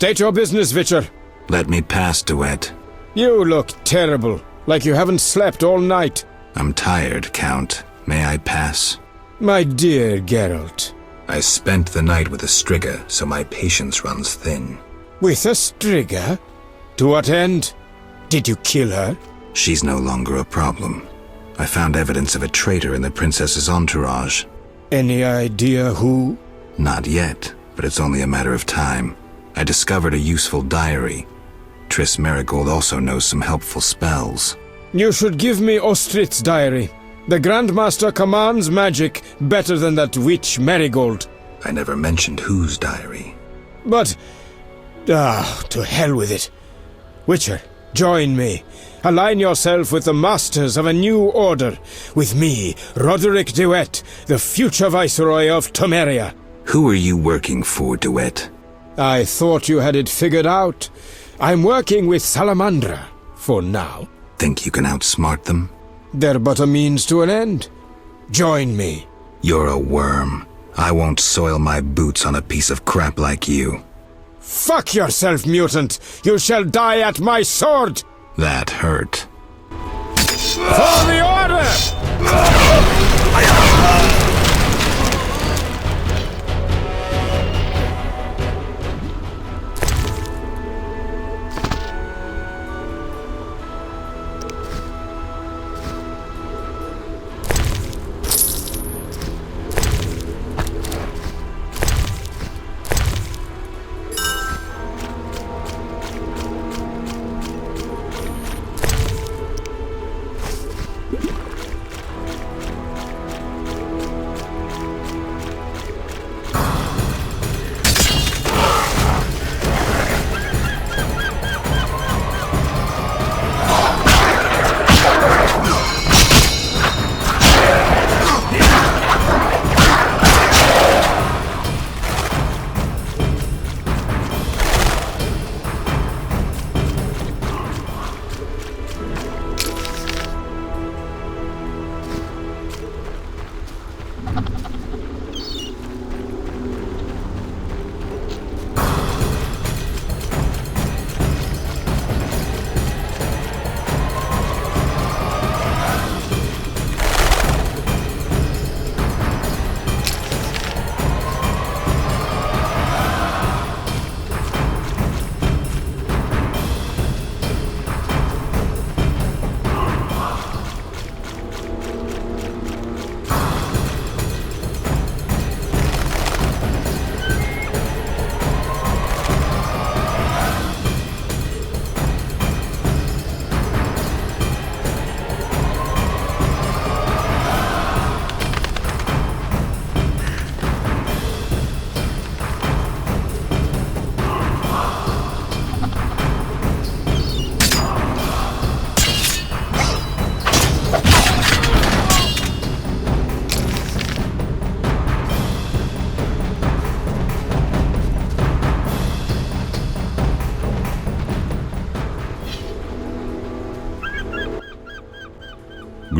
State your business, Witcher. Let me pass, Duet. You look terrible, like you haven't slept all night. I'm tired, Count. May I pass? My dear Geralt. I spent the night with a Striga, so my patience runs thin. With a Striga? To what end? Did you kill her? She's no longer a problem. I found evidence of a traitor in the princess's entourage. Any idea who? Not yet, but it's only a matter of time. I discovered a useful diary. Triss Merigold also knows some helpful spells. You should give me Ostrit's diary. The Grandmaster commands magic better than that witch Merigold. I never mentioned whose diary. But... to hell with it. Witcher, join me. Align yourself with the masters of a new order. With me, Roderick Duet, the future Viceroy of Temeria. Who are you working for, Duet? I thought you had it figured out. I'm working with Salamandra, for now. Think you can outsmart them? They're but a means to an end. Join me. You're a worm. I won't soil my boots on a piece of crap like you. Fuck yourself, mutant! You shall die at my sword! That hurt. For the order!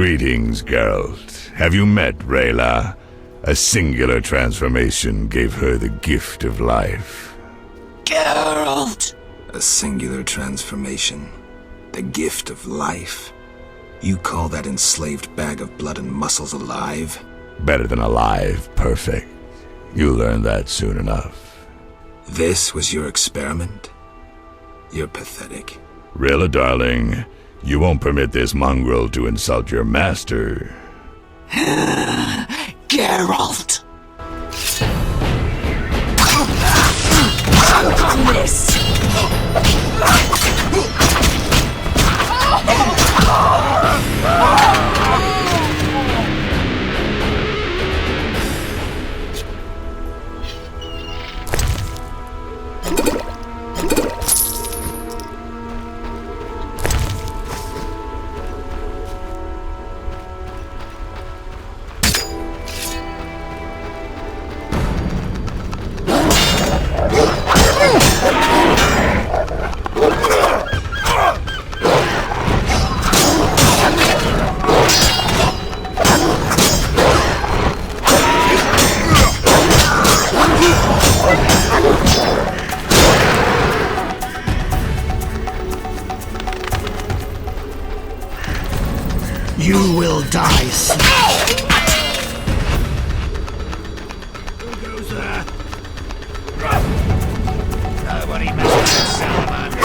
Greetings, Geralt. Have you met Rayla? A singular transformation gave her the gift of life. Geralt! A singular transformation. The gift of life. You call that enslaved bag of blood and muscles alive? Better than alive, perfect. You'll learn that soon enough. This was your experiment? You're pathetic. Rayla, darling, you won't permit this mongrel to insult your master. Geralt! This! You will die soon. Who goes there? Nobody messes with Salamander.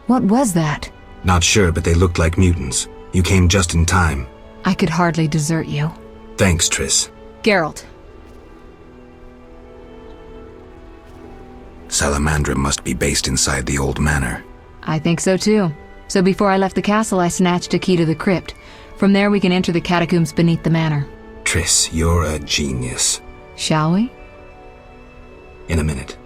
What was that? Not sure, but they looked like mutants. You came just in time. I could hardly desert you. Thanks, Triss. Geralt, Salamandra must be based inside the old manor. I think so too. So before I left the castle, I snatched a key to the crypt. From there we can enter the catacombs beneath the manor. Triss, you're a genius. Shall we? In a minute.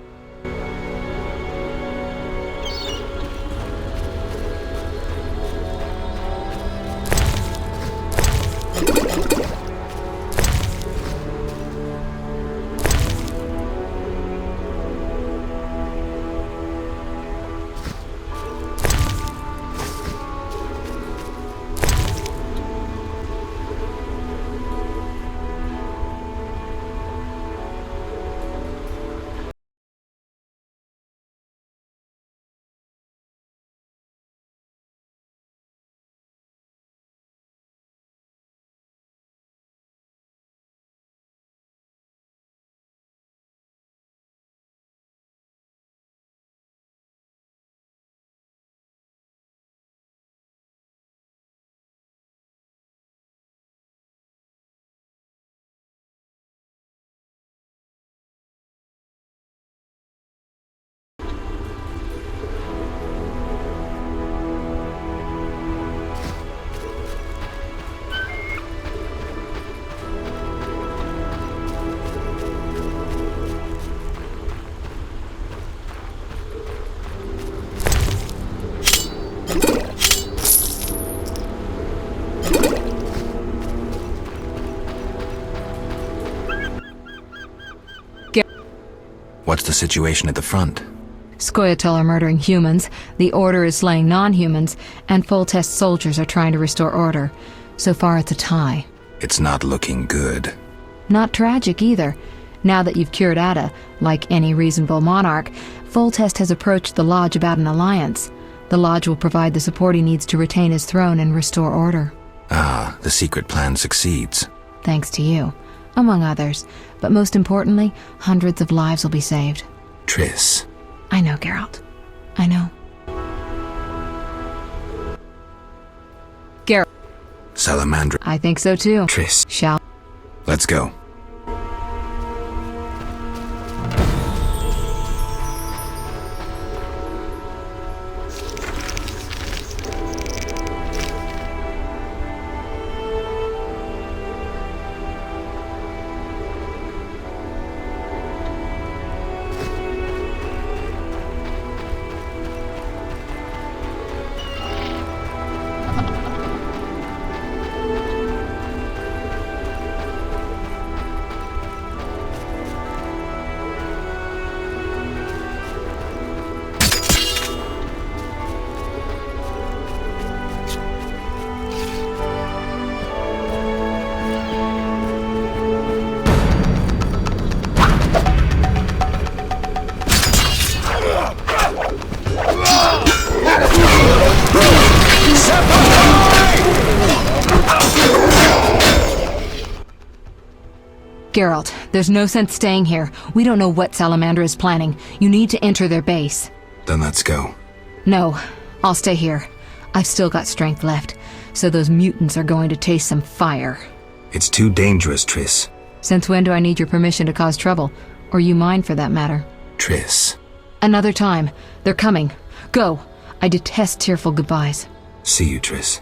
What's the situation at the front? Scoia'tael are murdering humans, the Order is slaying non-humans, and full-test soldiers are trying to restore order. So far it's a tie. It's not looking good. Not tragic either. Now that you've cured Ada, like any reasonable monarch, Foltest has approached the Lodge about an alliance. The Lodge will provide the support he needs to retain his throne and restore order. Ah, the secret plan succeeds. Thanks to you, among others. But most importantly, hundreds of lives will be saved. Triss. I know, Geralt. I know. Geralt. Salamandra. I think so too. Triss. Shall. Let's go. Geralt, there's no sense staying here. We don't know what Salamander is planning. You need to enter their base. Then let's go. No, I'll stay here. I've still got strength left, so those mutants are going to taste some fire. It's too dangerous, Triss. Since when do I need your permission to cause trouble? Or you mine, for that matter? Triss. Another time. They're coming. Go. I detest tearful goodbyes. See you, Triss.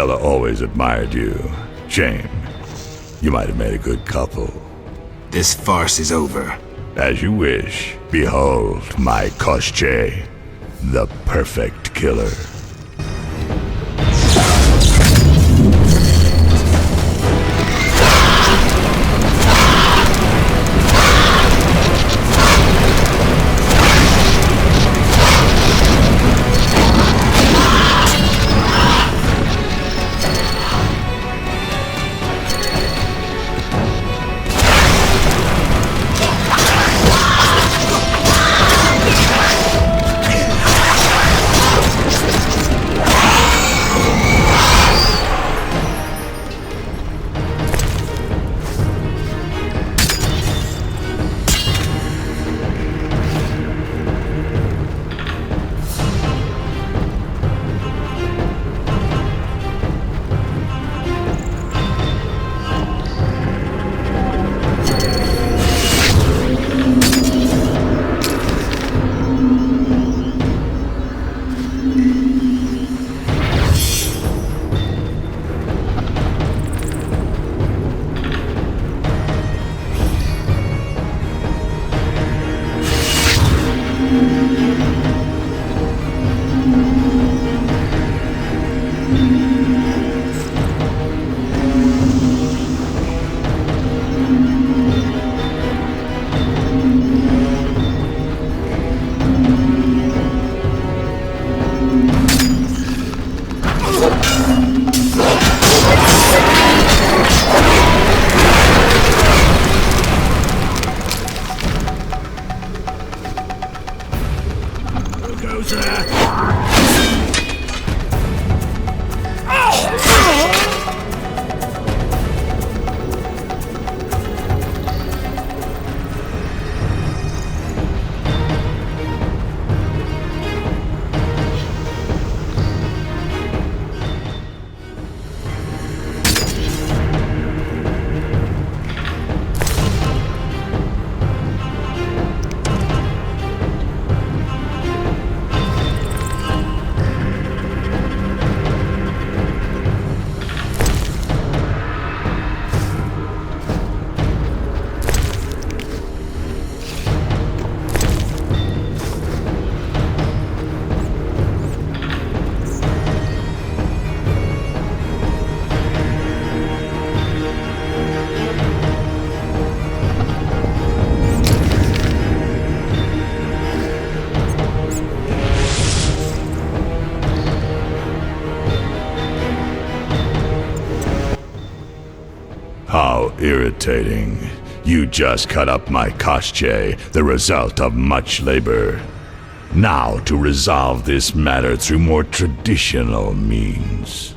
fella always admired you. Shame. You might have made a good couple. This farce is over. As you wish. Behold my Koshche, the perfect killer. How irritating. You just cut up my Koshche, the result of much labor. Now to resolve this matter through more traditional means.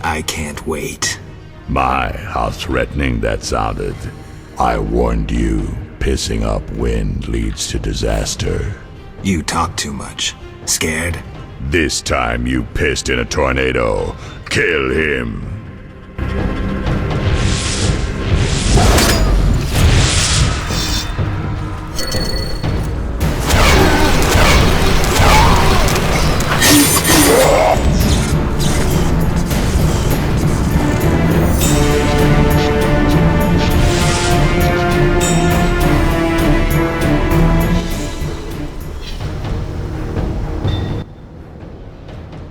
I can't wait. My, how threatening that sounded. I warned you, pissing up wind leads to disaster. You talk too much. Scared? This time you pissed in a tornado. Kill him.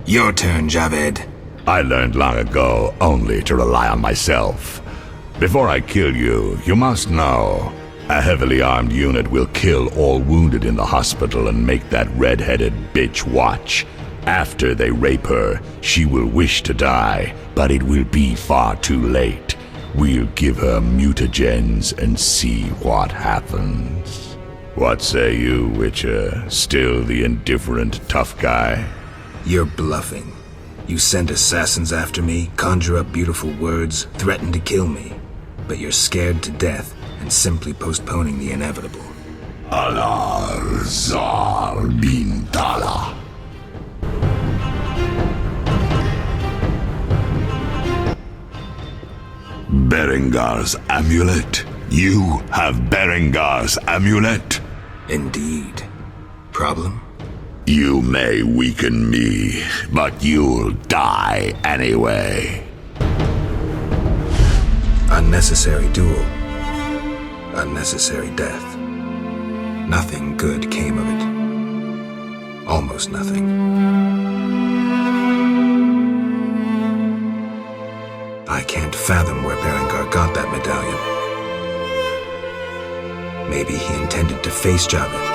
Your turn, Javed. I learned long ago only to rely on myself. Before I kill you, you must know, a heavily armed unit will kill all wounded in the hospital and make that red-headed bitch watch. After they rape her, she will wish to die, but it will be far too late. We'll give her mutagens and see what happens. What say you, Witcher? Still the indifferent tough guy? You're bluffing. You send assassins after me, conjure up beautiful words, threaten to kill me. But you're scared to death and simply postponing the inevitable. Allah Zal bin Tala. Berengar's amulet? You have Berengar's amulet? Indeed. Problem? You may weaken me, but you'll die anyway. Unnecessary duel. Unnecessary death. Nothing good came of it. Almost nothing. I can't fathom where Berengar got that medallion. Maybe he intended to face Javed.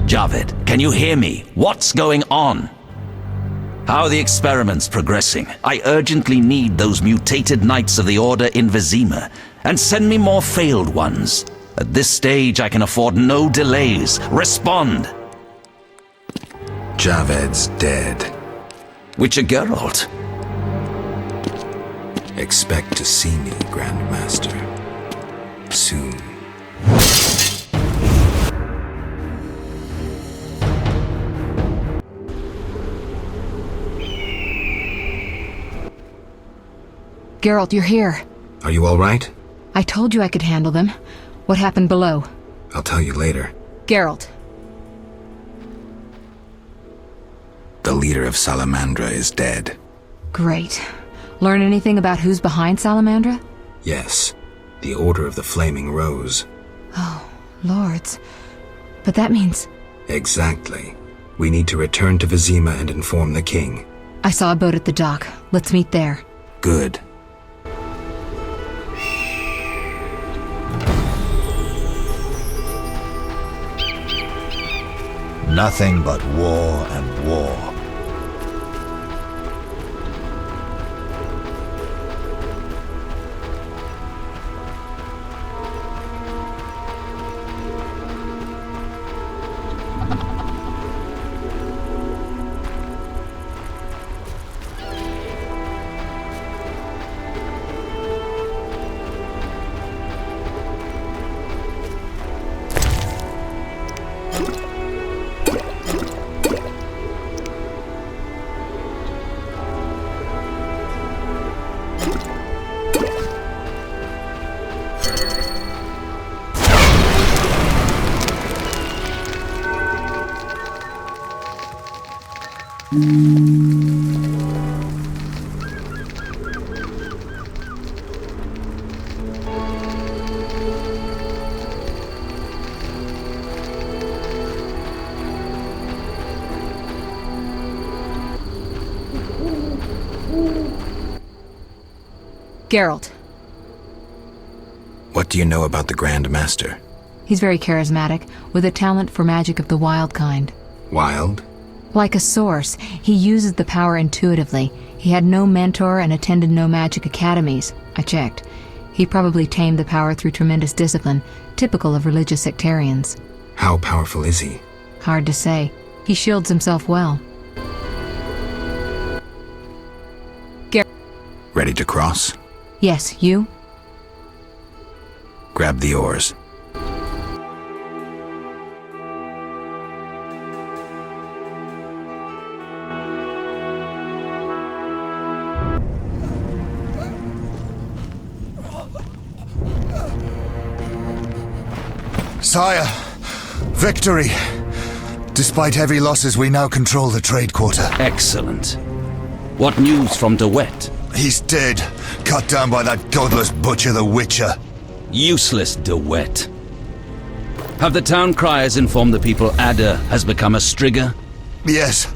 Javed, can you hear me? What's going on? How are the experiments progressing? I urgently need those mutated Knights of the Order in Vizima, and send me more failed ones. At this stage, I can afford no delays. Respond! Javed's dead. Witcher Geralt. Expect to see me, Grandmaster. Soon. Geralt, you're here. Are you all right? I told you I could handle them. What happened below? I'll tell you later. Geralt. The leader of Salamandra is dead. Great. Learn anything about who's behind Salamandra? Yes. The Order of the Flaming Rose. Oh, lords. But that means... Exactly. We need to return to Vizima and inform the king. I saw a boat at the dock. Let's meet there. Good. Nothing but war and war. Geralt. What do you know about the Grand Master? He's very charismatic, with a talent for magic of the wild kind. Wild? Like a source, he uses the power intuitively. He had no mentor and attended no magic academies. I checked. He probably tamed the power through tremendous discipline, typical of religious sectarians. How powerful is he? Hard to say. He shields himself well. Ready to cross? Yes, you? Grab the oars. Sire, victory! Despite heavy losses, we now control the trade quarter. Excellent. What news from De Wet? He's dead, cut down by that godless butcher, the Witcher. Useless De Wet. Have the town criers informed the people Ada has become a Strigger? Yes,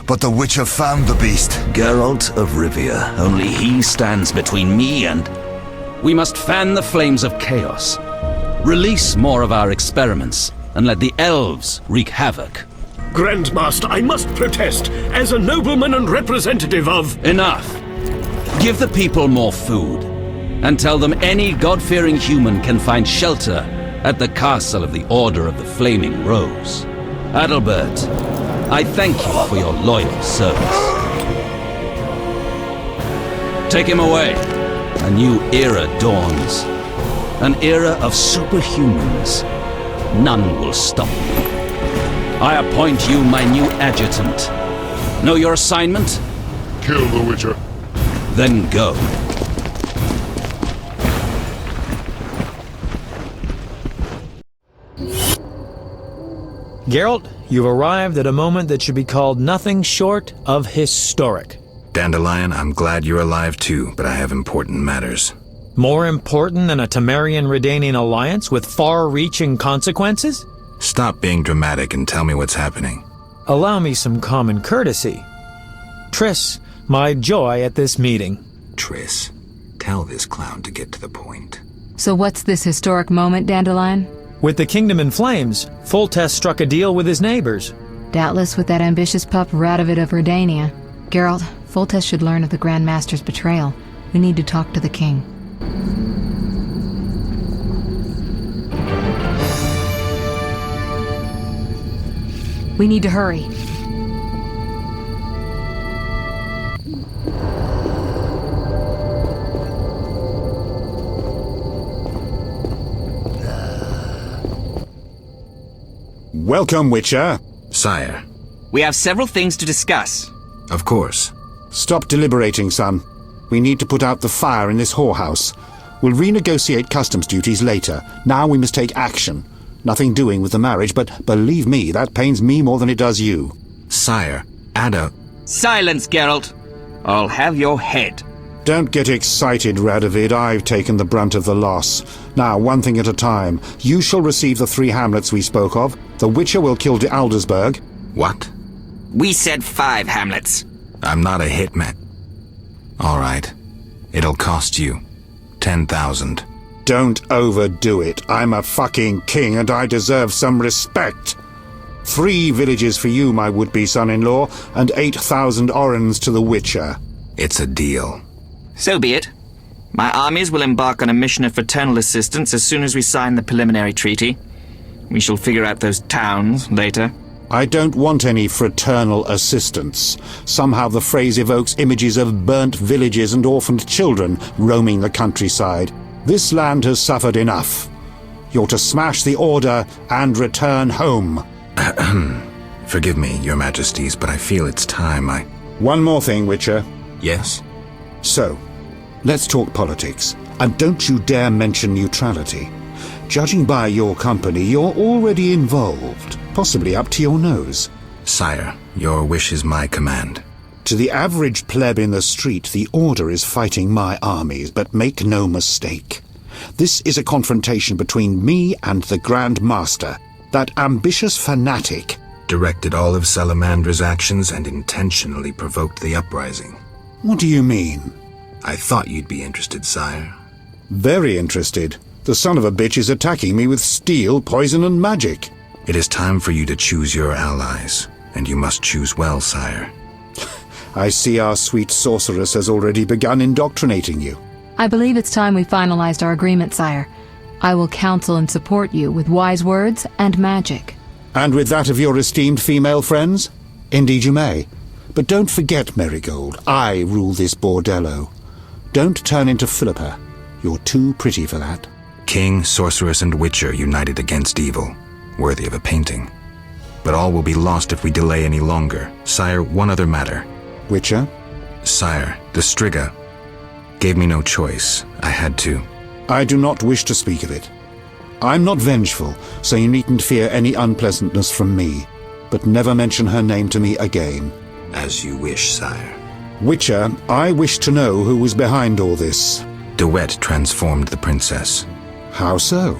but the Witcher found the beast. Geralt of Rivia. Only he stands between me and... We must fan the flames of chaos. Release more of our experiments, and let the elves wreak havoc. Grandmaster, I must protest, as a nobleman and representative of... Enough. Give the people more food, and tell them any God-fearing human can find shelter at the castle of the Order of the Flaming Rose. Adalbert, I thank you for your loyal service. Take him away. A new era dawns. An era of superhumans. None will stop me. I appoint you my new adjutant. Know your assignment? Kill the Witcher. Then go. Geralt, you've arrived at a moment that should be called nothing short of historic. Dandelion, I'm glad you're alive too, but I have important matters. More important than a Temerian-Redanian alliance with far-reaching consequences? Stop being dramatic and tell me what's happening. Allow me some common courtesy. Triss, my joy at this meeting. Triss, tell this clown to get to the point. So what's this historic moment, Dandelion? With the kingdom in flames, Foltest struck a deal with his neighbors. Doubtless with that ambitious pup Radovid of Redania. Geralt, Foltest should learn of the Grand Master's betrayal. We need to talk to the king. We need to hurry. Welcome, Witcher. Sire. We have several things to discuss. Of course. Stop deliberating, son. We need to put out the fire in this whorehouse. We'll renegotiate customs duties later. Now we must take action. Nothing doing with the marriage, but believe me, that pains me more than it does you. Sire, Ada... Silence, Geralt. I'll have your head. Don't get excited, Radovid. I've taken the brunt of the loss. Now, one thing at a time. You shall receive the 3 hamlets we spoke of. The Witcher will kill de Aldersberg. What? We said 5 hamlets. I'm not a hitman. All right. It'll cost you 10,000. Don't overdo it. I'm a fucking king and I deserve some respect. 3 villages for you, my would-be son-in-law, and 8,000 orens to the Witcher. It's a deal. So be it. My armies will embark on a mission of fraternal assistance as soon as we sign the preliminary treaty. We shall figure out those towns later. I don't want any fraternal assistance. Somehow the phrase evokes images of burnt villages and orphaned children roaming the countryside. This land has suffered enough. You're to smash the Order and return home. Forgive me, your majesties, but I feel it's time One more thing, Witcher. Yes? So, let's talk politics. And don't you dare mention neutrality. Judging by your company, you're already involved. Possibly up to your nose. Sire, Your wish is my command. To the average pleb in the street, the Order is fighting my armies, but make no mistake. This is a confrontation between me and the Grand Master, that ambitious fanatic. Directed all of Salamandra's actions and intentionally provoked the uprising. What do you mean? I thought you'd be interested, sire. Very interested. The son of a bitch is attacking me with steel, poison, and magic. It is time for you to choose your allies, and you must choose well, sire. I see our sweet sorceress has already begun indoctrinating you. I believe it's time we finalized our agreement, sire. I will counsel and support you with wise words and magic. And with that of your esteemed female friends? Indeed you may. But don't forget, Marigold, I rule this bordello. Don't turn into Philippa. You're too pretty for that. King, sorceress, and witcher united against evil. Worthy of a painting. But all will be lost if we delay any longer. Sire, one other matter. Witcher? Sire, the Striga gave me no choice. I had to. I do not wish to speak of it. I'm not vengeful, so you needn't fear any unpleasantness from me. But never mention her name to me again. As you wish, sire. Witcher, I wish to know who was behind all this. DeWitt transformed the princess. How so?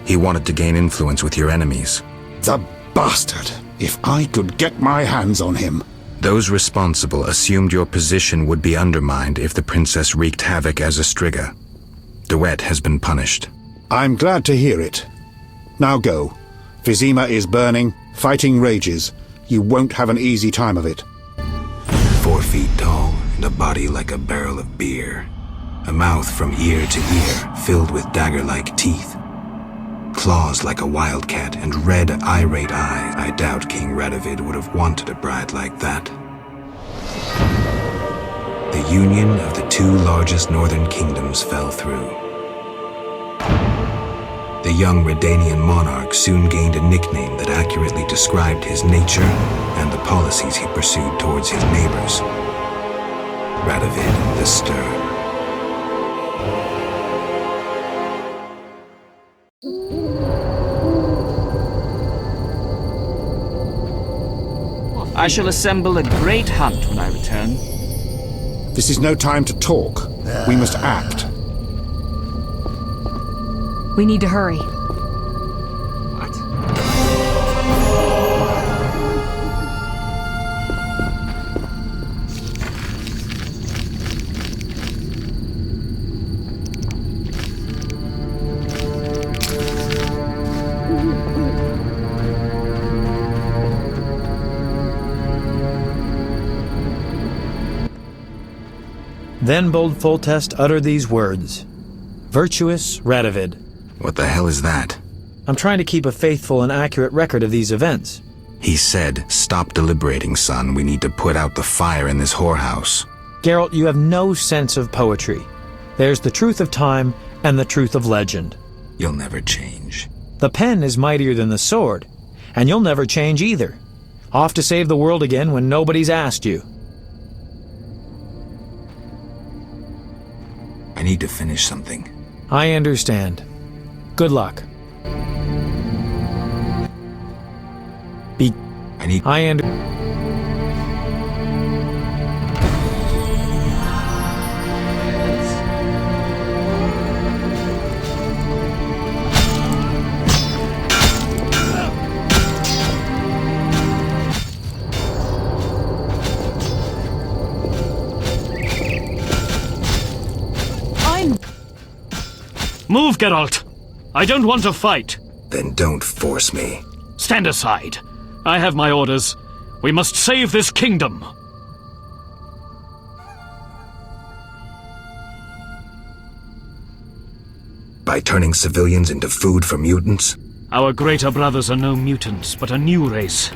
He wanted to gain influence with your enemies. The bastard! If I could get my hands on him. Those responsible assumed your position would be undermined if the princess wreaked havoc as a Striga. DeWitt has been punished. I'm glad to hear it. Now go. Vizima is burning, fighting rages. You won't have an easy time of it. 4 feet tall, and a body like a barrel of beer. A mouth from ear to ear, filled with dagger-like teeth. Claws like a wildcat, and red, irate eyes. I doubt King Radovid would have wanted a bride like that. The union of the 2 largest northern kingdoms fell through. The young Redanian monarch soon gained a nickname that accurately described his nature and the policies he pursued towards his neighbors. Radovid the Stern. I shall assemble a great hunt when I return. This is no time to talk. We must act. We need to hurry. What? Then bold Foltest uttered these words. Virtuous Radovid. What the hell is that? I'm trying to keep a faithful and accurate record of these events. He said, "Stop deliberating, son. We need to put out the fire in this whorehouse." Geralt, you have no sense of poetry. There's the truth of time and the truth of legend. You'll never change. The pen is mightier than the sword, and you'll never change either. Off to save the world again when nobody's asked you. I need to finish something. I understand. Good luck. Move, Geralt! I don't want to fight! Then don't force me. Stand aside. I have my orders. We must save this kingdom. By turning civilians into food for mutants? Our greater brothers are no mutants, but a new race.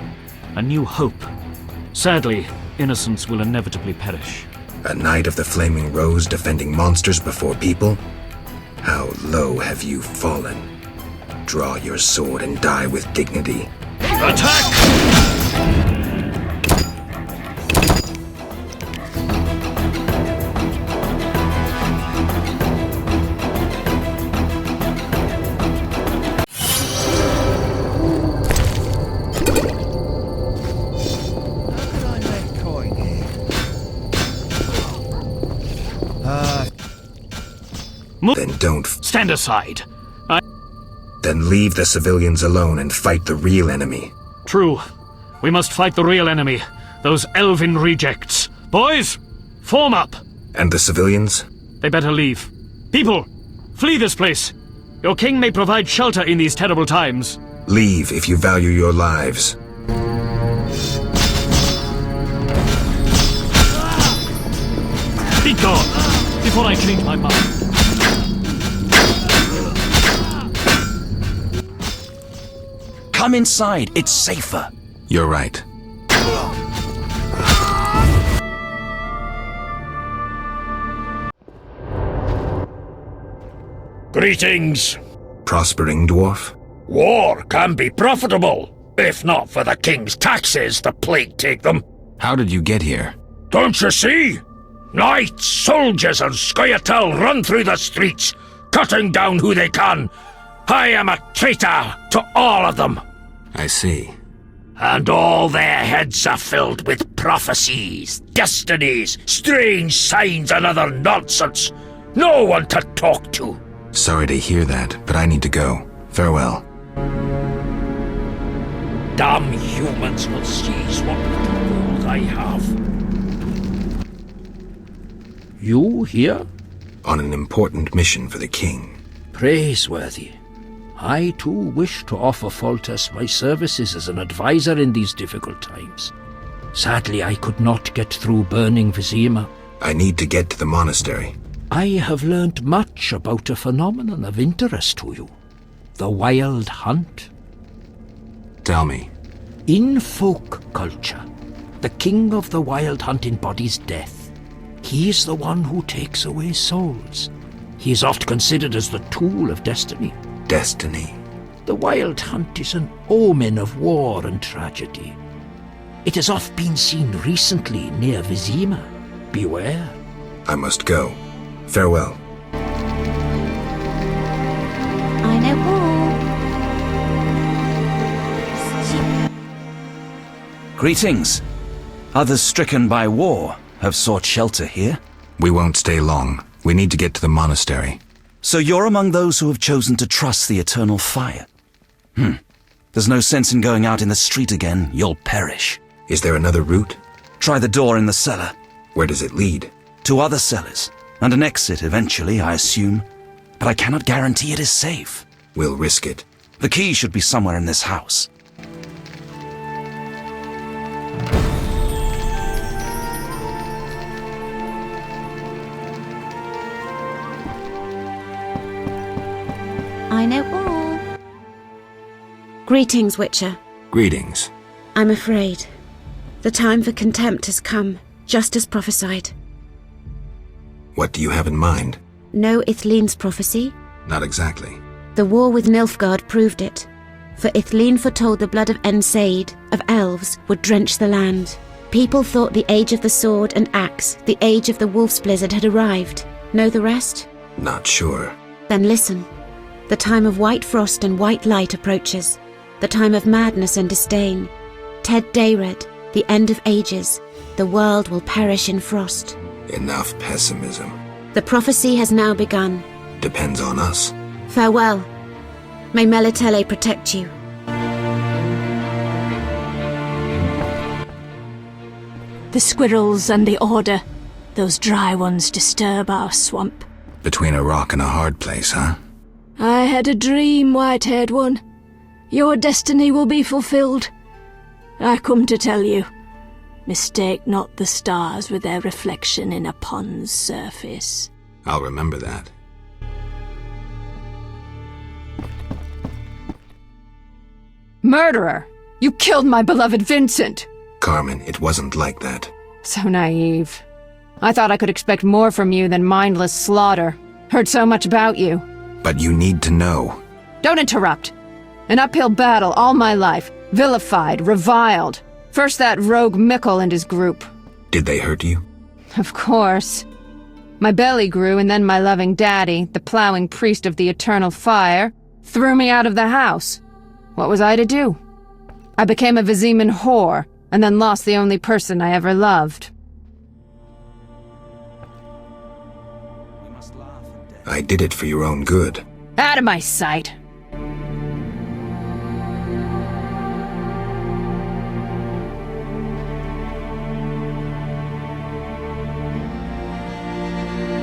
A new hope. Sadly, innocence will inevitably perish. A knight of the Flaming Rose defending monsters before people? How low have you fallen? Draw your sword and die with dignity. Attack! Then don't. Stand aside. Then leave the civilians alone and fight the real enemy. True. We must fight the real enemy. Those elven rejects. Boys, form up. And the civilians? They better leave. People, flee this place. Your king may provide shelter in these terrible times. Leave if you value your lives. Be gone, before I change my mind. Come inside, it's safer. You're right. Greetings. Prospering dwarf? War can be profitable, if not for the king's taxes, the plague take them. How did you get here? Don't you see? Knights, soldiers, and Scoia'tael run through the streets, cutting down who they can. I am a traitor to all of them. I see. And all their heads are filled with prophecies, destinies, strange signs, and other nonsense. No one to talk to. Sorry to hear that, but I need to go. Farewell. Damn humans will seize what little gold I have. You here? On an important mission for the king. Praiseworthy. I too wish to offer Foltest my services as an advisor in these difficult times. Sadly, I could not get through burning Vizima. I need to get to the monastery. I have learned much about a phenomenon of interest to you. The Wild Hunt. Tell me. In folk culture, the king of the Wild Hunt embodies death. He is the one who takes away souls. He is oft considered as the tool of destiny. Destiny? The Wild Hunt is an omen of war and tragedy. It has oft been seen recently near Vizima. Beware. I must go. Farewell. I know all. Greetings. Others stricken by war have sought shelter here. We won't stay long. We need to get to the monastery. So you're among those who have chosen to trust the eternal fire? There's no sense in going out in the street again. You'll perish. Is there another route? Try the door in the cellar. Where does it lead? To other cellars, and an exit eventually, I assume. But I cannot guarantee it is safe. We'll risk it. The key should be somewhere in this house. I know all. Greetings, Witcher. Greetings. I'm afraid. The time for contempt has come, just as prophesied. What do you have in mind? Know Ithleen's prophecy? Not exactly. The war with Nilfgaard proved it. For Ithleen foretold the blood of Ensaid, of elves, would drench the land. People thought the age of the sword and axe, the age of the wolf's blizzard had arrived. Know the rest? Not sure. Then listen. The time of white frost and white light approaches. The time of madness and disdain. Ted Dayred, the end of ages. The world will perish in frost. Enough pessimism. The prophecy has now begun. Depends on us. Farewell. May Melitele protect you. The squirrels and the order. Those dry ones disturb our swamp. Between a rock and a hard place, huh? I had a dream, white-haired one. Your destiny will be fulfilled. I come to tell you. Mistake not the stars with their reflection in a pond's surface. I'll remember that. Murderer! You killed my beloved Vincent! Carmen, it wasn't like that. So naive. I thought I could expect more from you than mindless slaughter. Heard so much about you. But you need to know. Don't interrupt. An uphill battle all my life. Vilified, reviled. First that rogue Mikkel and his group. Did they hurt you? Of course. My belly grew, and then my loving daddy, the plowing priest of the eternal fire, threw me out of the house. What was I to do? I became a Viziman whore, and then lost the only person I ever loved. I did it for your own good. Out of my sight.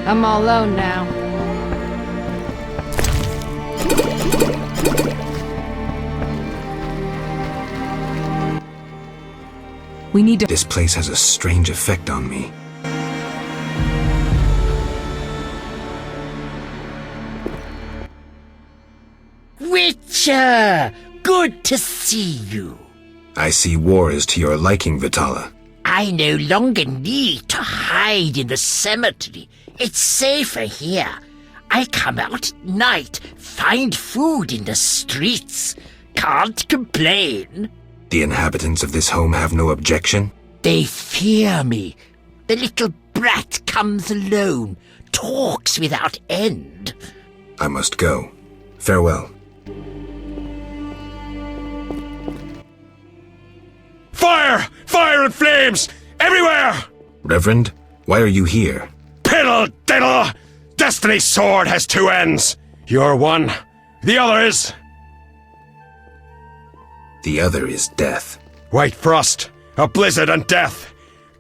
I'm all alone now. We need to... This place has a strange effect on me. Witcher! Good to see you. I see war is to your liking, Vitala. I no longer need to hide in the cemetery. It's safer here. I come out at night, find food in the streets. Can't complain. The inhabitants of this home have no objection? They fear me. The little brat comes alone, talks without end. I must go. Farewell. Fire! Fire and flames! Everywhere! Reverend, why are you here? Piddle diddle! Destiny's sword has two ends. You're one. The other is... The other is death. White frost, a blizzard and death.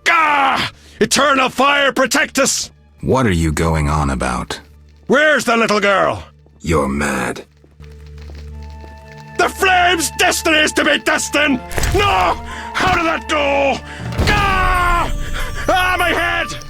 Gah! Eternal fire protect us! What are you going on about? Where's the little girl? You're mad. The flames' destiny is to be destined! No! How did that go? Gah! Ah, my head!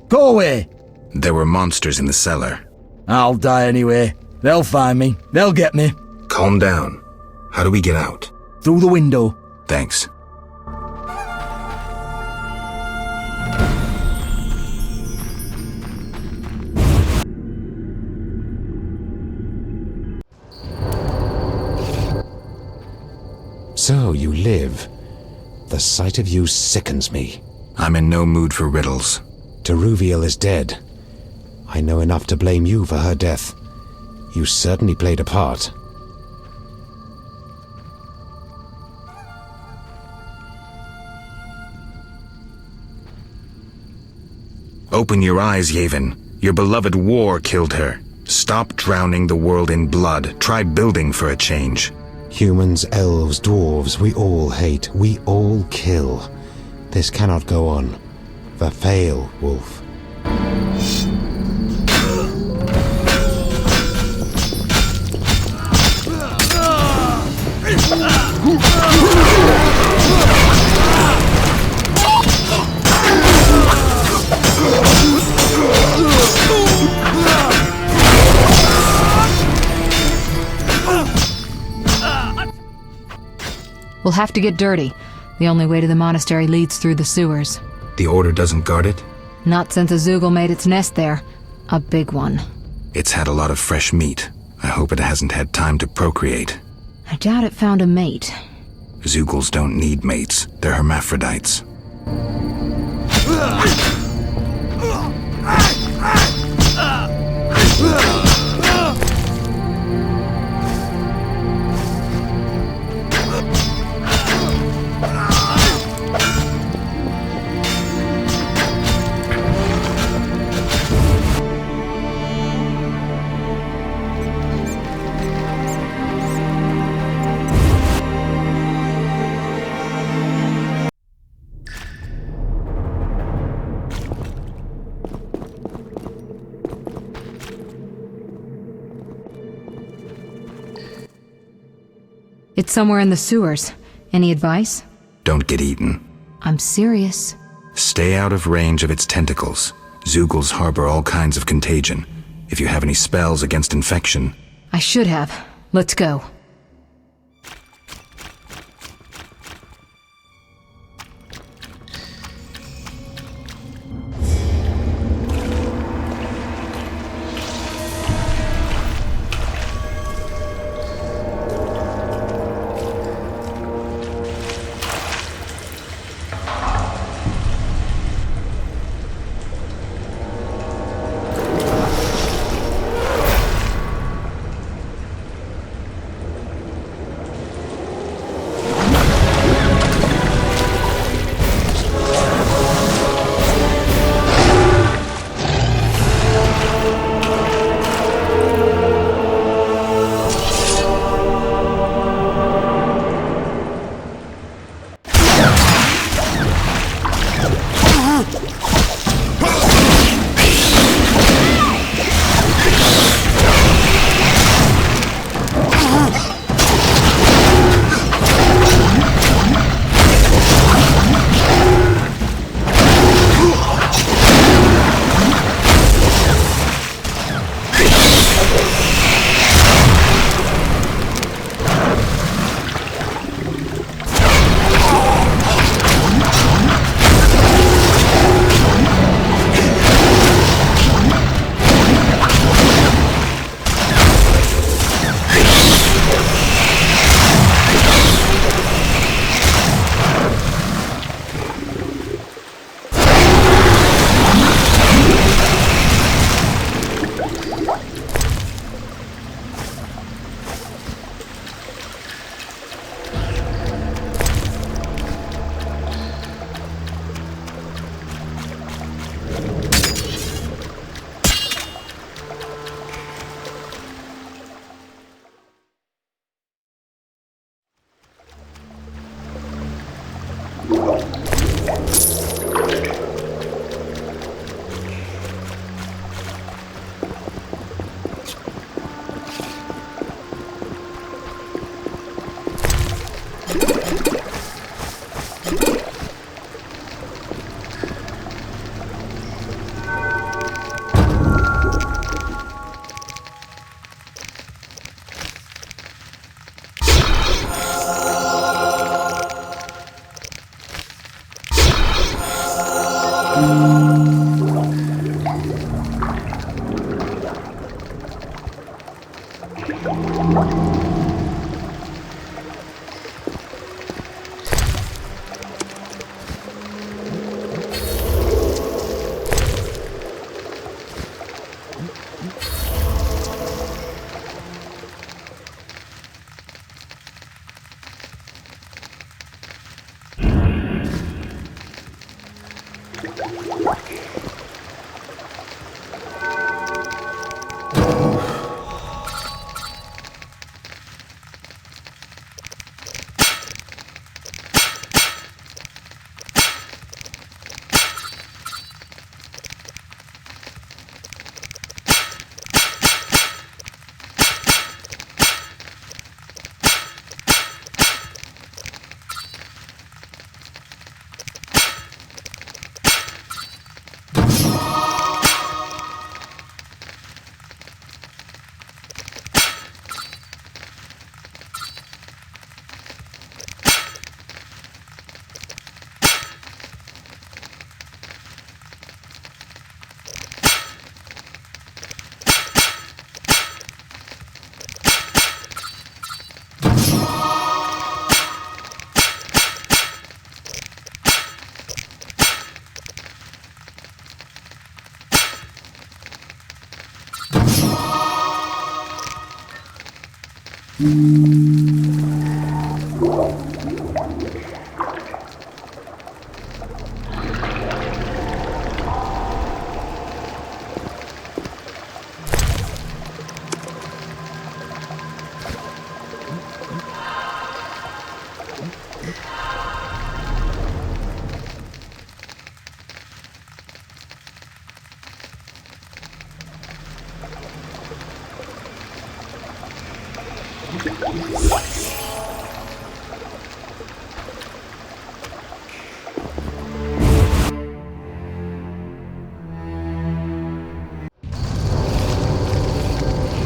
Go away! There were monsters in the cellar. I'll die anyway. They'll find me. They'll get me. Calm down. How do we get out? Through the window. Thanks. So you live. The sight of you sickens me. I'm in no mood for riddles. Teruviel is dead. I know enough to blame you for her death. You certainly played a part. Open your eyes, Yavin. Your beloved war killed her. Stop drowning the world in blood. Try building for a change. Humans, elves, dwarves, we all hate. We all kill. This cannot go on. Fail, Wolf. We'll have to get dirty. The only way to the monastery leads through the sewers. The Order doesn't guard it? Not since a Zoogle made its nest there. A big one. It's had a lot of fresh meat. I hope it hasn't had time to procreate. I doubt it found a mate. Zoogles don't need mates. They're hermaphrodites. It's somewhere in the sewers. Any advice? Don't get eaten. I'm serious. Stay out of range of its tentacles. Zoogles harbor all kinds of contagion. If you have any spells against infection... I should have. Let's go.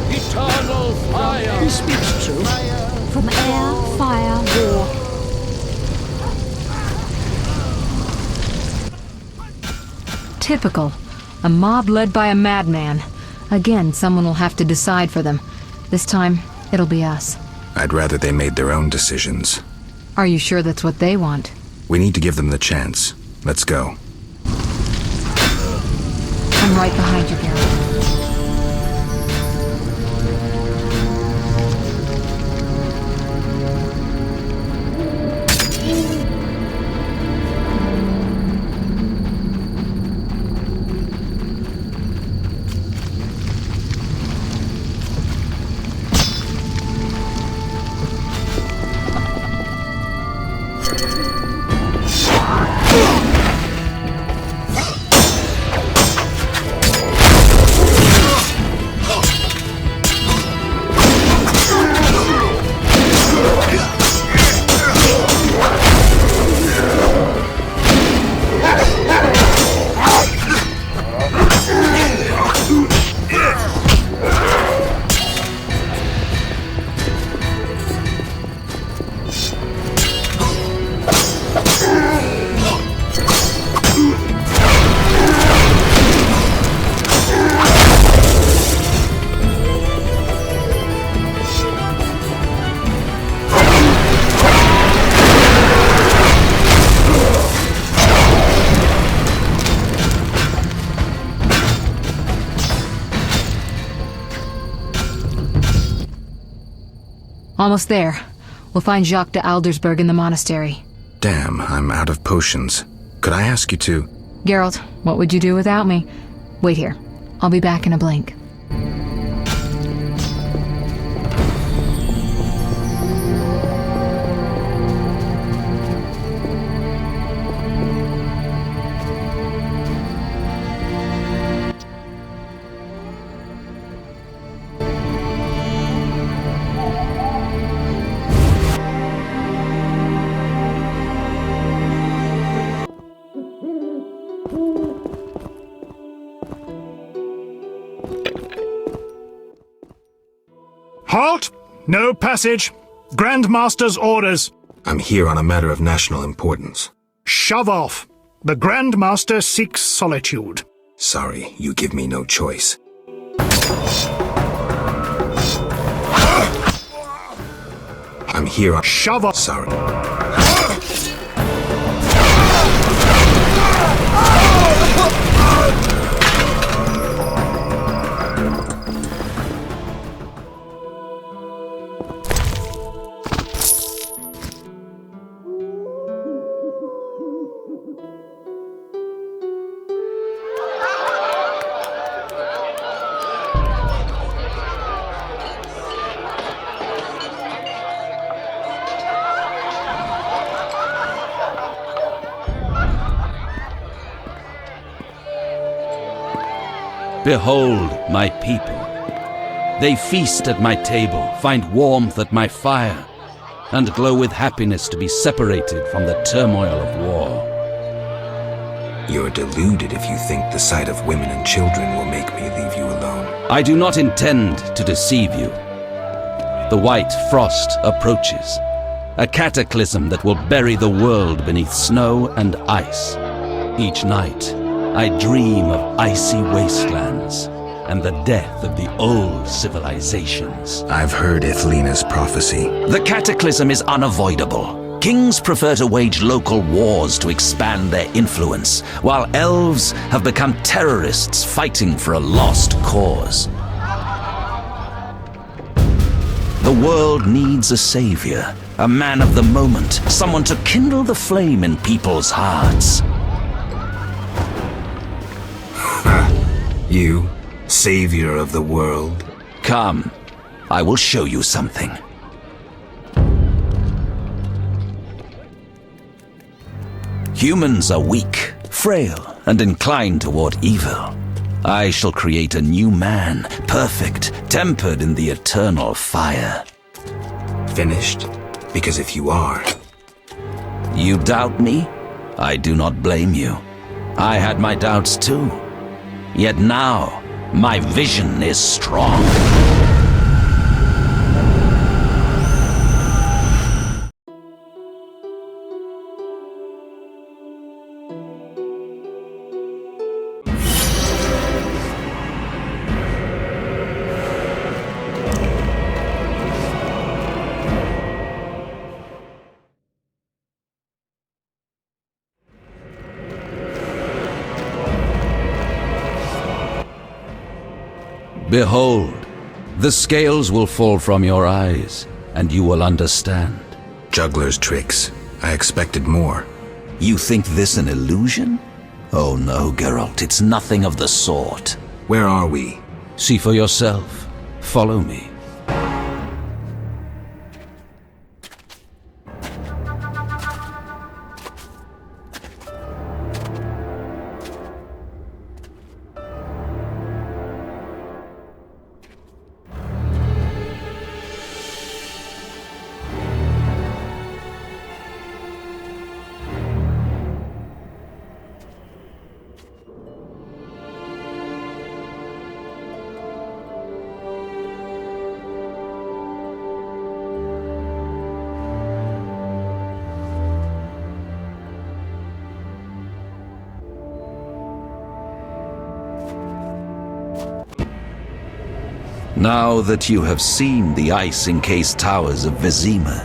Eternal fire! Who speaks true? From air, fire, war. Typical. A mob led by a madman. Again, someone will have to decide for them. This time, it'll be us. I'd rather they made their own decisions. Are you sure that's what they want? We need to give them the chance. Let's go. I'm right behind you, Geralt. Almost there. We'll find Jacques de Aldersberg in the monastery. Damn, I'm out of potions. Could I ask you to... Geralt, what would you do without me? Wait here. I'll be back in a blink. Halt! No passage. Grandmaster's orders. I'm here on a matter of national importance. Shove off. The Grandmaster seeks solitude. Sorry, you give me no choice. Here are... Shove up! Sorry. Behold my people. They feast at my table, find warmth at my fire, and glow with happiness to be separated from the turmoil of war. You're deluded if you think the sight of women and children will make me leave you alone. I do not intend to deceive you. The white frost approaches, a cataclysm that will bury the world beneath snow and ice. Each night, I dream of icy wastelands and the death of the old civilizations. I've heard Ithlina's prophecy. The cataclysm is unavoidable. Kings prefer to wage local wars to expand their influence, while elves have become terrorists fighting for a lost cause. The world needs a savior, a man of the moment, someone to kindle the flame in people's hearts. You, savior of the world? Come, I will show you something. Humans are weak, frail, and inclined toward evil. I shall create a new man, perfect, tempered in the eternal fire. Finished? Because if you are... You doubt me? I do not blame you. I had my doubts too. Yet now, my vision is strong. Behold, the scales will fall from your eyes, and you will understand. Juggler's tricks. I expected more. You think this an illusion? Oh no, Geralt, it's nothing of the sort. Where are we? See for yourself. Follow me. Now that you have seen the ice-encased towers of Vizima,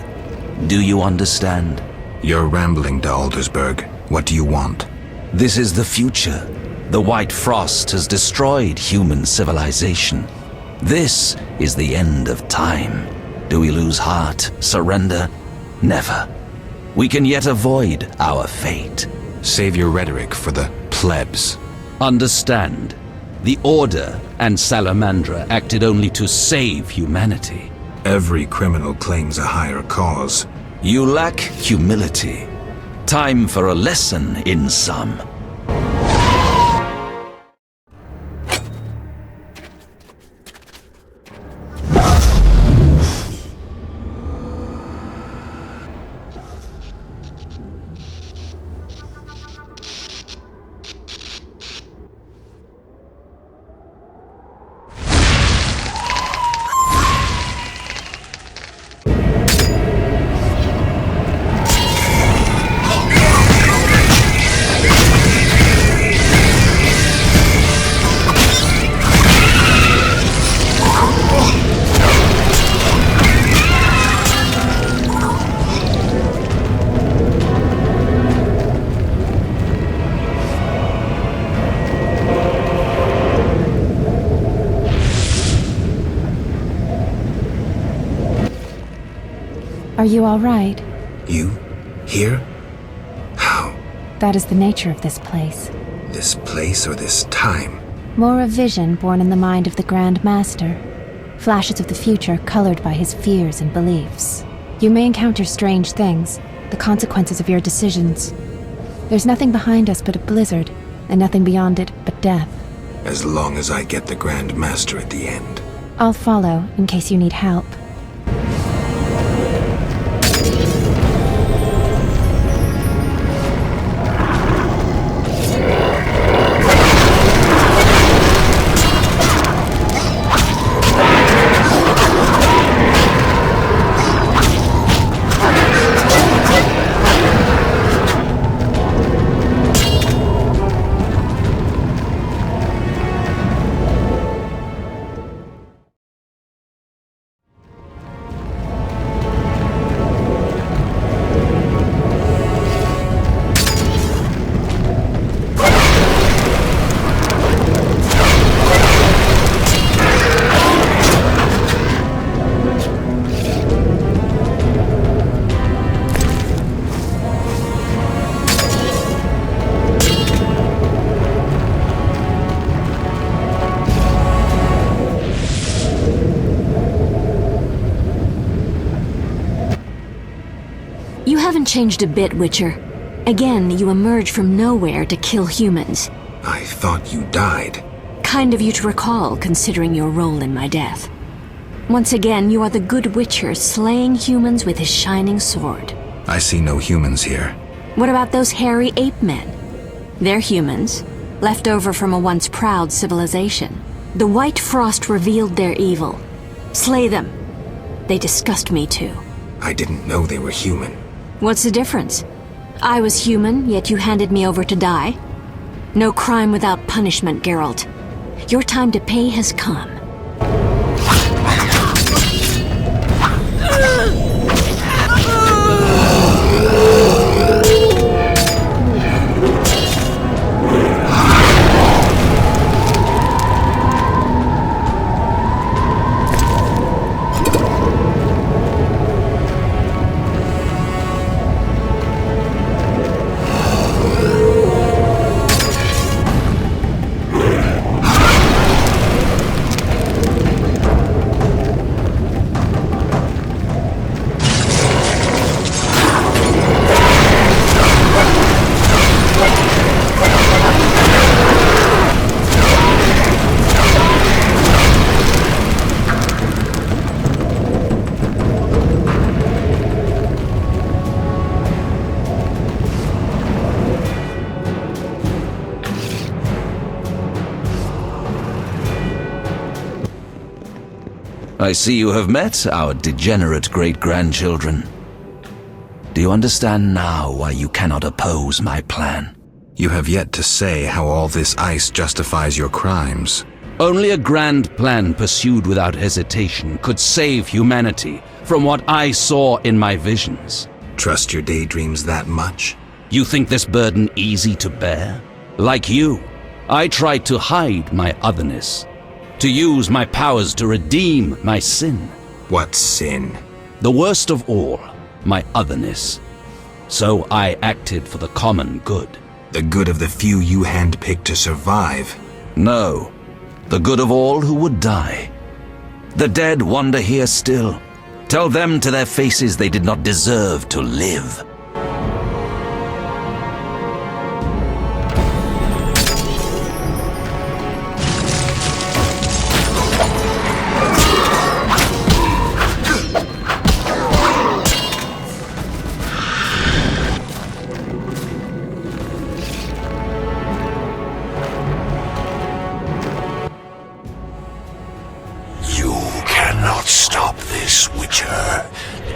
do you understand? You're rambling to Aldersburg. What do you want? This is the future. The white frost has destroyed human civilization. This is the end of time. Do we lose heart, surrender? Never. We can yet avoid our fate. Save your rhetoric for the plebs. Understand. The Order and Salamandra acted only to save humanity. Every criminal claims a higher cause. You lack humility. Time for a lesson in some. Are you all right? You? Here? How? That is the nature of this place. This place or this time? More a vision born in the mind of the Grand Master. Flashes of the future colored by his fears and beliefs. You may encounter strange things, the consequences of your decisions. There's nothing behind us but a blizzard, and nothing beyond it but death. As long as I get the Grand Master at the end. I'll follow in case you need help. You haven't changed a bit, Witcher. Again, you emerge from nowhere to kill humans. I thought you died. Kind of you to recall, considering your role in my death. Once again, you are the good Witcher slaying humans with his shining sword. I see no humans here. What about those hairy ape men? They're humans, left over from a once proud civilization. The White Frost revealed their evil. Slay them. They disgust me too. I didn't know they were human. What's the difference? I was human, yet you handed me over to die? No crime without punishment, Geralt. Your time to pay has come. I see you have met our degenerate great-grandchildren. Do you understand now why you cannot oppose my plan? You have yet to say how all this ice justifies your crimes. Only a grand plan pursued without hesitation could save humanity from what I saw in my visions. Trust your daydreams that much? You think this burden easy to bear? Like you, I tried to hide my otherness, to use my powers to redeem my sin. What sin? The worst of all, my otherness. So I acted for the common good. The good of the few you handpicked to survive? No, the good of all who would die. The dead wander here still. Tell them to their faces they did not deserve to live.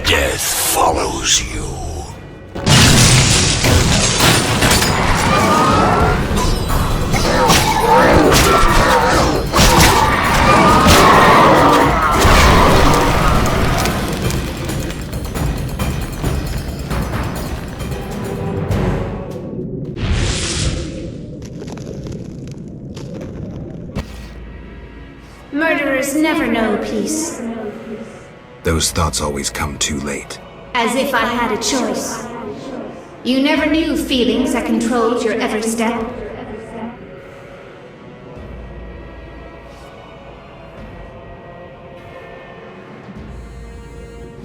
Death follows you. Murderers never know peace. Those thoughts always come too late. As if I had a choice. You never knew feelings that controlled your every step.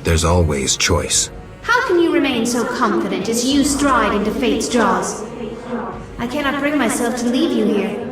There's always choice. How can you remain so confident as you stride into fate's jaws? I cannot bring myself to leave you here.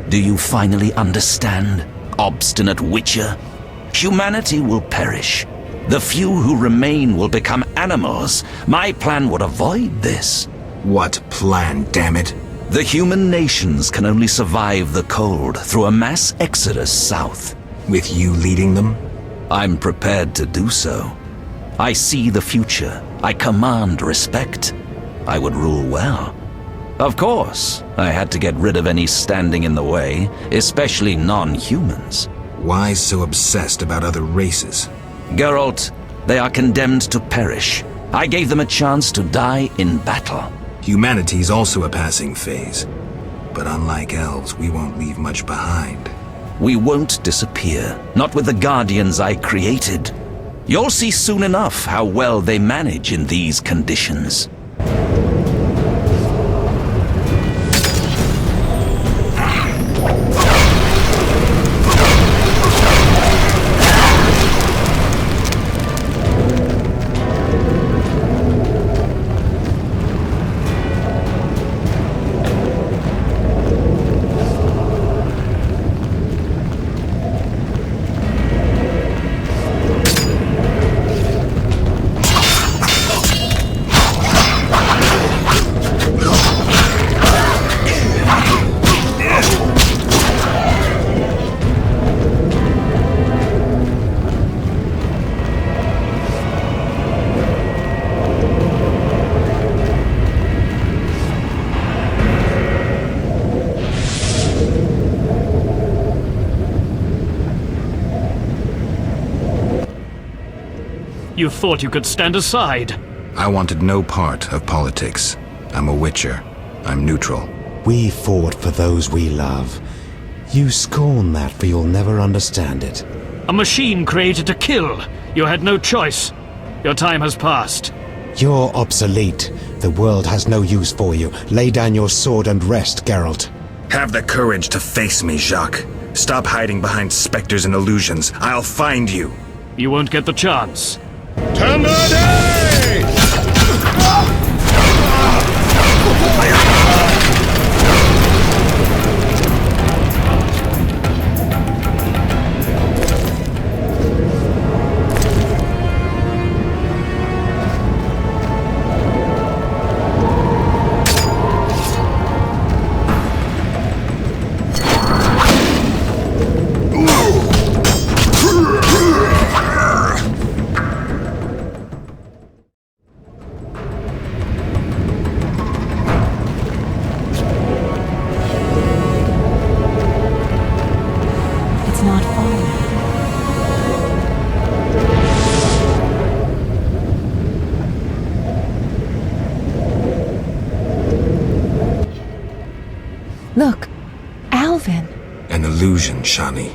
Do you finally understand, obstinate Witcher? Humanity will perish. The few who remain will become animals. My plan would avoid this. What plan, damn it? The human nations can only survive the cold through a mass exodus south. With you leading them? I'm prepared to do so. I see the future. I command respect. I would rule well. Of course, I had to get rid of any standing in the way, especially non-humans. Why so obsessed about other races? Geralt, they are condemned to perish. I gave them a chance to die in battle. Humanity's also a passing phase. But unlike elves, we won't leave much behind. We won't disappear, not with the Guardians I created. You'll see soon enough how well they manage in these conditions. You thought you could stand aside. I wanted no part of politics. I'm a Witcher. I'm neutral. We fought for those we love. You scorn that, for you'll never understand it. A machine created to kill. You had no choice. Your time has passed. You're obsolete. The world has no use for you. Lay down your sword and rest, Geralt. Have the courage to face me, Jacques. Stop hiding behind specters and illusions. I'll find you. You won't get the chance. Look, illusion, Shani.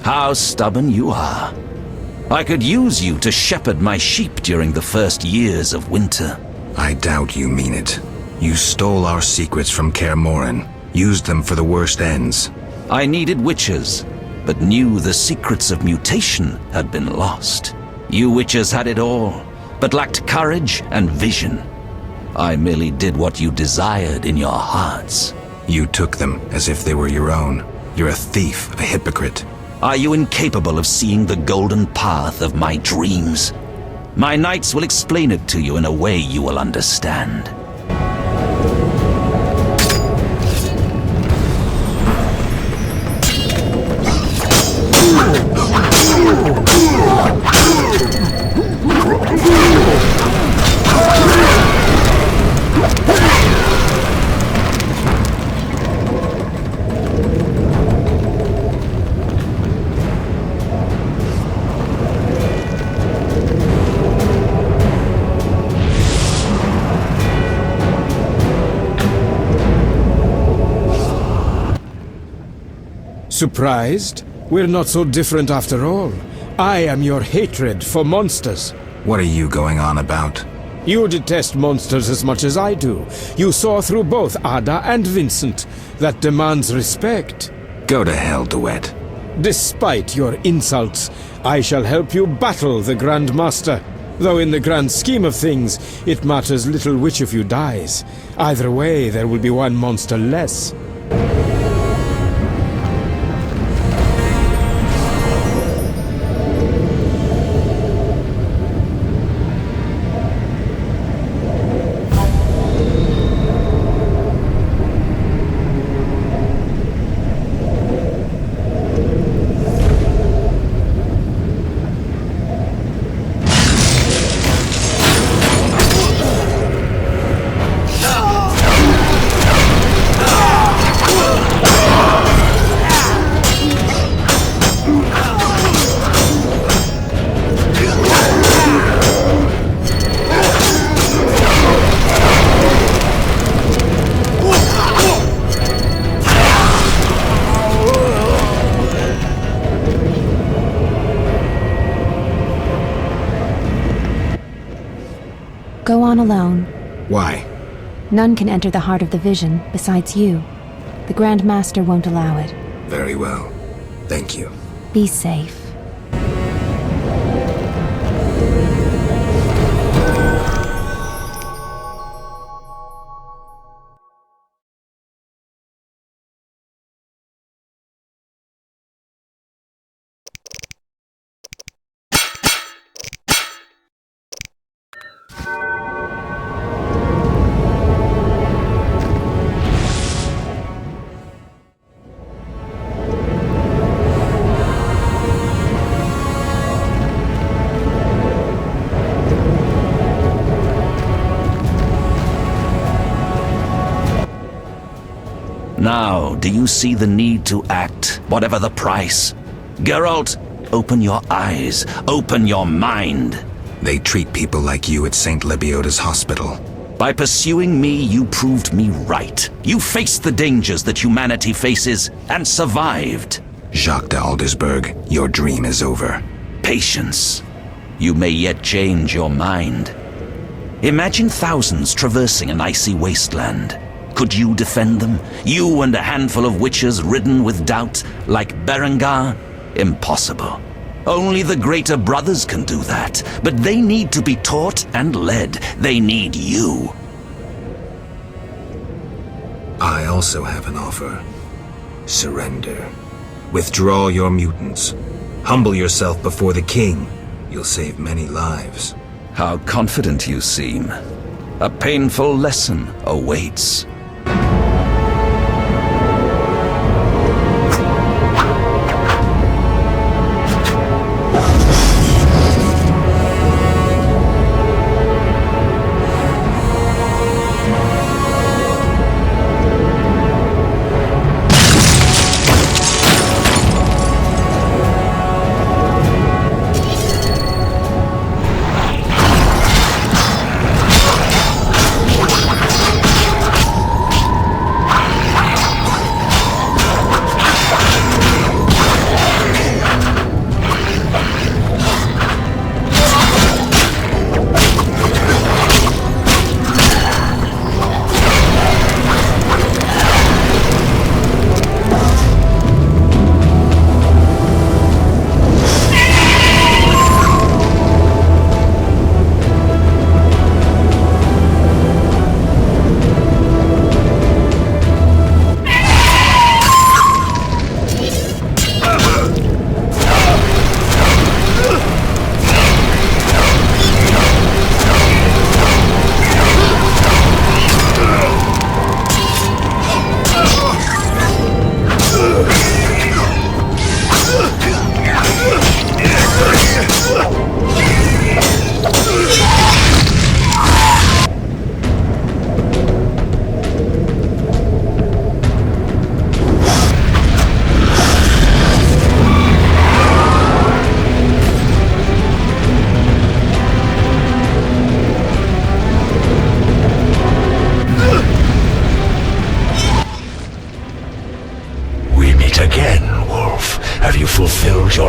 How stubborn you are. I could use you to shepherd my sheep during the first years of winter. I doubt you mean it. You stole our secrets from Kaer Morhen, used them for the worst ends. I needed witches, but knew the secrets of mutation had been lost. You witches had it all, but lacked courage and vision. I merely did what you desired in your hearts. You took them as if they were your own. You're a thief, a hypocrite. Are you incapable of seeing the golden path of my dreams? My knights will explain it to you in a way you will understand. Surprised? We're not so different after all. I am your hatred for monsters. What are you going on about? You detest monsters as much as I do. You saw through both Ada and Vincent. That demands respect. Go to hell, Duet. Despite your insults, I shall help you battle the Grand Master. Though in the grand scheme of things, it matters little which of you dies. Either way, there will be one monster less. Go on alone. Why? None can enter the heart of the vision besides you. The Grand Master won't allow it. Very well. Thank you. Be safe. Now, do you see the need to act, whatever the price? Geralt, open your eyes, open your mind. They treat people like you at St. Lebioda's hospital. By pursuing me, you proved me right. You faced the dangers that humanity faces, and survived. Jacques de Aldersberg, your dream is over. Patience. You may yet change your mind. Imagine thousands traversing an icy wasteland. Could you defend them? You and a handful of witches ridden with doubt, like Berengar? Impossible. Only the greater brothers can do that, but they need to be taught and led. They need you. I also have an offer. Surrender. Withdraw your mutants. Humble yourself before the king. You'll save many lives. How confident you seem. A painful lesson awaits.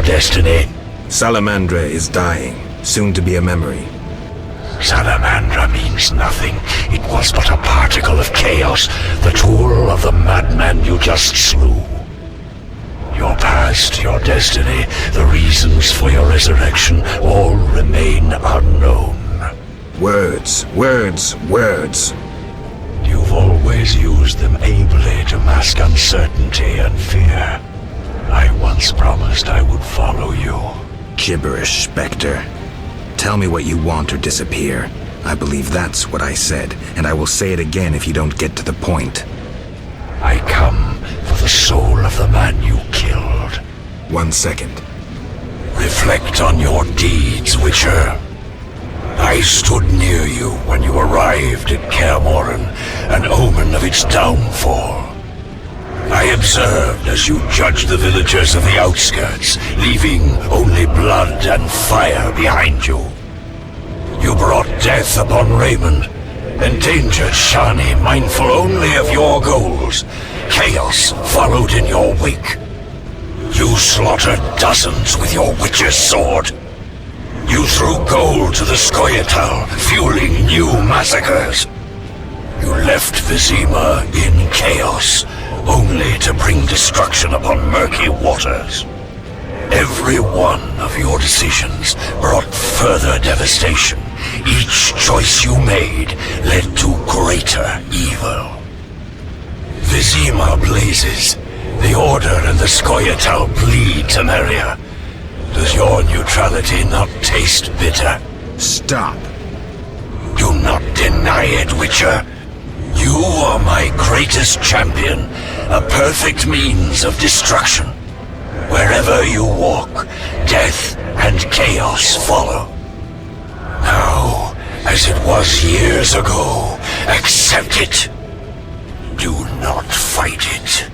destiny? Salamandra is dying, soon to be a memory. Salamandra means nothing. It was but a particle of chaos, the tool of the madman you just slew. Your past, your destiny, the reasons for your resurrection all remain unknown. Words, words, words. You've always used them ably to mask uncertainty and fear. I once promised I would follow you. Gibberish, Spectre. Tell me what you want or disappear. I believe that's what I said, and I will say it again if you don't get to the point. I come for the soul of the man you killed. 1 second. Reflect on your deeds, Witcher. I stood near you when you arrived at Kaer Morhen, an omen of its downfall. I observed as you judged the villagers of the outskirts, leaving only blood and fire behind you. You brought death upon Raymond, endangered Shani, mindful only of your goals. Chaos followed in your wake. You slaughtered dozens with your witch's sword. You threw gold to the Scoia'tael, fueling new massacres. You left Vizima in chaos, only to bring destruction upon murky waters. Every one of your decisions brought further devastation. Each choice you made led to greater evil. Vizima blazes. The Order and the Scoia'tael bleed, Temeria. Does your neutrality not taste bitter? Stop. Do not deny it, Witcher. You are my greatest champion, a perfect means of destruction. Wherever you walk, death and chaos follow. Now, as it was years ago, accept it. Do not fight it.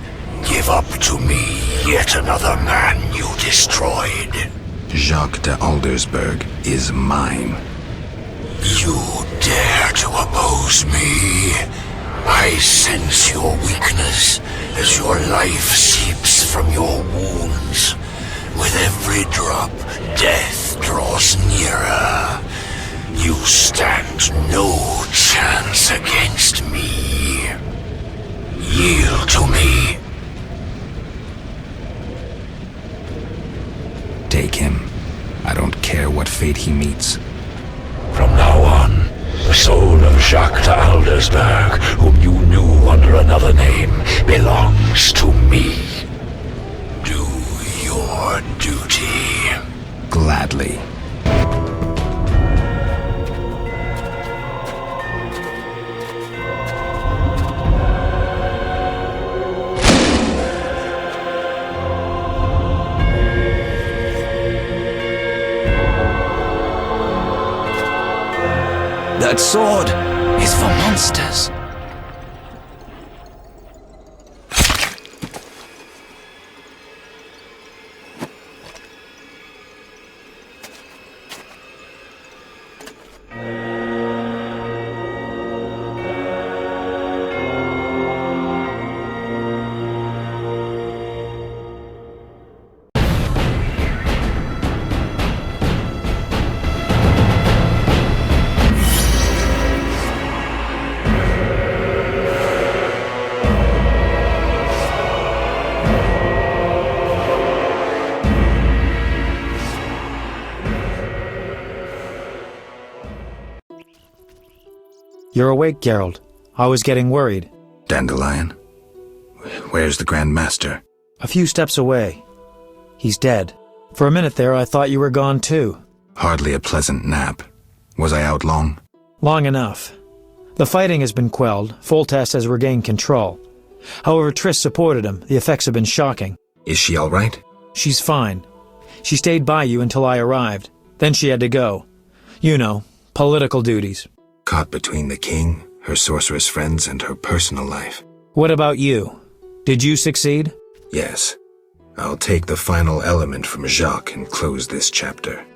Give up to me yet another man you destroyed. Jacques de Aldersberg is mine. You dare to oppose me? I sense your weakness as your life seeps from your wounds. With every drop, death draws nearer. You stand no chance against me. Yield to me. Take him. I don't care what fate he meets. From now on, the soul of Jacques de Aldersberg, whom you knew under another name, belongs to me. Do your duty. Gladly. That sword is for monsters. You're awake, Geralt. I was getting worried. Dandelion? Where's the Grand Master? A few steps away. He's dead. For a minute there, I thought you were gone too. Hardly a pleasant nap. Was I out long? Long enough. The fighting has been quelled. Foltest has regained control. However, Triss supported him. The effects have been shocking. Is she all right? She's fine. She stayed by you until I arrived. Then she had to go. You know, political duties. Caught between the king, her sorceress friends, and her personal life. What about you? Did you succeed? Yes. I'll take the final element from Jacques and close this chapter.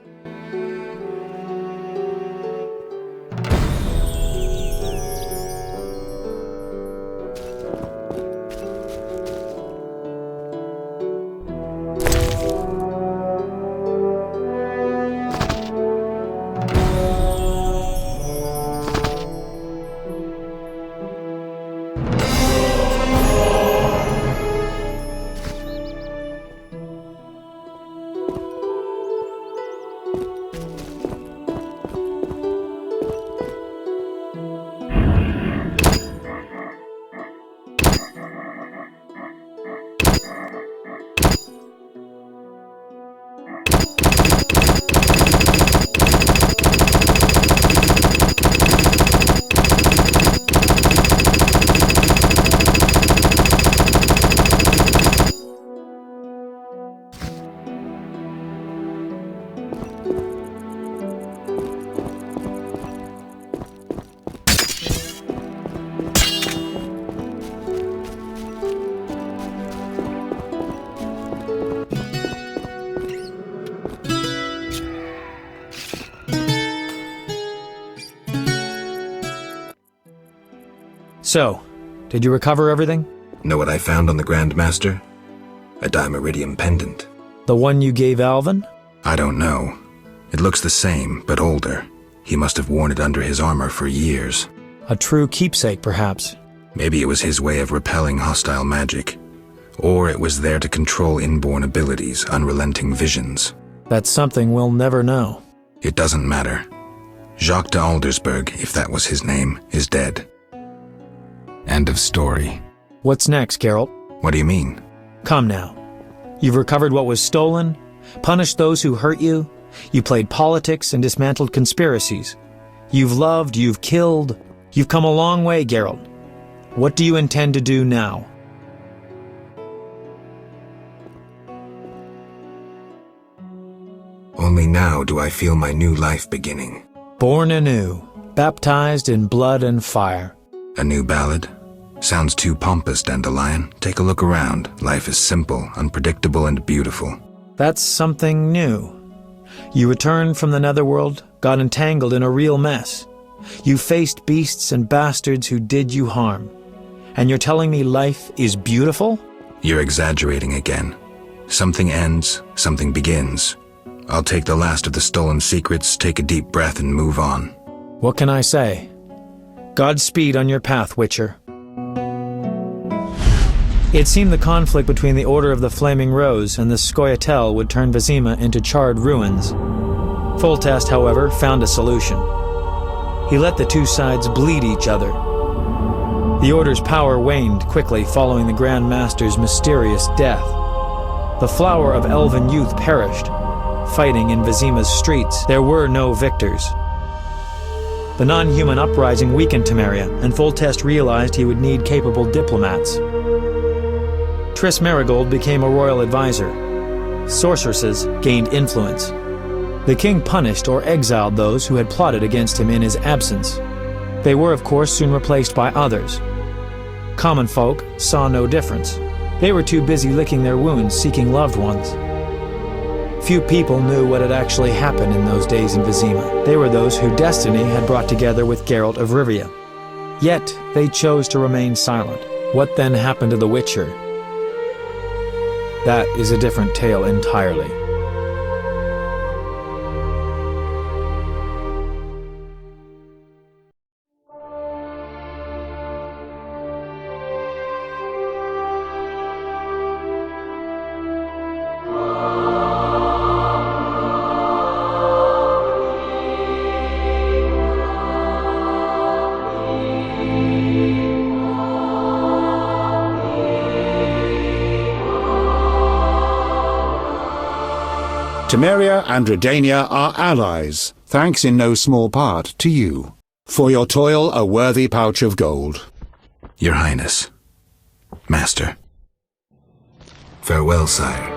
So, did you recover everything? Know what I found on the Grand Master? A dimeritium pendant. The one you gave Alvin? I don't know. It looks the same, but older. He must have worn it under his armor for years. A true keepsake, perhaps. Maybe it was his way of repelling hostile magic. Or it was there to control inborn abilities, unrelenting visions. That's something we'll never know. It doesn't matter. Jacques de Aldersberg, if that was his name, is dead. End of story. What's next, Geralt? What do you mean? Come now. You've recovered what was stolen, punished those who hurt you, you played politics and dismantled conspiracies. You've loved, you've killed, you've come a long way, Geralt. What do you intend to do now? Only now do I feel my new life beginning. Born anew, baptized in blood and fire. A new ballad? Sounds too pompous, Dandelion. Take a look around. Life is simple, unpredictable, and beautiful. That's something new. You returned from the netherworld, got entangled in a real mess. You faced beasts and bastards who did you harm. And you're telling me life is beautiful? You're exaggerating again. Something ends, something begins. I'll take the last of the stolen secrets, take a deep breath, and move on. What can I say? Godspeed on your path, Witcher. It seemed the conflict between the Order of the Flaming Rose and the Scoia'tael would turn Vizima into charred ruins. Foltest, however, found a solution. He let the two sides bleed each other. The Order's power waned quickly following the Grand Master's mysterious death. The flower of elven youth perished. Fighting in Vizima's streets, there were no victors. The non-human uprising weakened Temeria, and Foltest realized he would need capable diplomats. Triss Merigold became a royal advisor. Sorceresses gained influence. The king punished or exiled those who had plotted against him in his absence. They were, of course, soon replaced by others. Common folk saw no difference. They were too busy licking their wounds, seeking loved ones. Few people knew what had actually happened in those days in Vizima. They were those who destiny had brought together with Geralt of Rivia. Yet, they chose to remain silent. What then happened to the Witcher? That is a different tale entirely. Temeria and Redania are allies, thanks in no small part to you. For your toil, a worthy pouch of gold. Your Highness. Master. Farewell, sire.